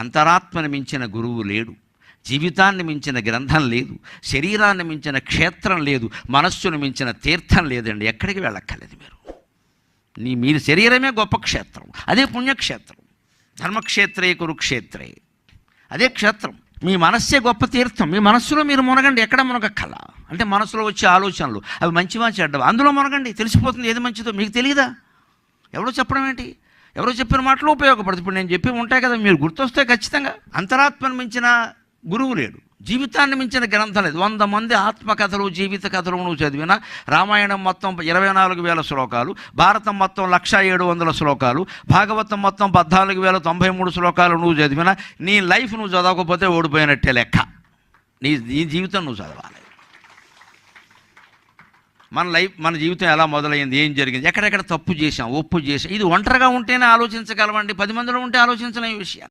అంతరాత్మను మించిన గురువు లేడు, జీవితాన్ని మించిన గ్రంథం లేదు, శరీరాన్ని మించిన క్షేత్రం లేదు, మనస్సును మించిన తీర్థం లేదండి. ఎక్కడికి వెళ్ళక్కర్లేదు. మీరు శరీరమే గొప్ప క్షేత్రం, అదే పుణ్యక్షేత్రం. ధర్మక్షేత్రే కురుక్షేత్రే, అదే క్షేత్రం. మీ మనస్సే గొప్ప తీర్థం. మీ మనస్సులో మీరు మునగండి, ఎక్కడ మునగక్కల. అంటే మనసులో వచ్చే ఆలోచనలు అవి మంచివా చెడ్డవా అందులో మునగండి, తెలిసిపోతుంది ఏది మంచిదో. మీకు తెలియదా? ఎవరో చెప్పడం ఏంటి? ఎవరో చెప్పిన మాటలు ఉపయోగపడుతుంది. ఇప్పుడు నేను చెప్పి ఉంటాయి కదా, మీరు గుర్తొస్తే ఖచ్చితంగా. అంతరాత్మను మించిన గురువు లేడు, జీవితాన్ని మించిన గ్రంథం లేదు. 100 మంది ఆత్మకథలు, జీవిత కథలు నువ్వు చదివినా, రామాయణం మొత్తం 24,000 శ్లోకాలు, భారతం మొత్తం 1,700 శ్లోకాలు, భాగవతం మొత్తం 14,093 శ్లోకాలు నువ్వు చదివినా, నీ లైఫ్ నువ్వు చదవకపోతే ఓడిపోయినట్టే లెక్క. నీ జీవితం నువ్వు చదవాలి. మన జీవితం ఎలా మొదలైంది, ఏం జరిగింది, ఎక్కడెక్కడ తప్పు చేసాం, ఒప్పు చేసాం, ఇది ఒంటరిగా ఉంటేనే ఆలోచించగలమండి. 10 మందిలో ఉంటే ఆలోచించలేని విషయం.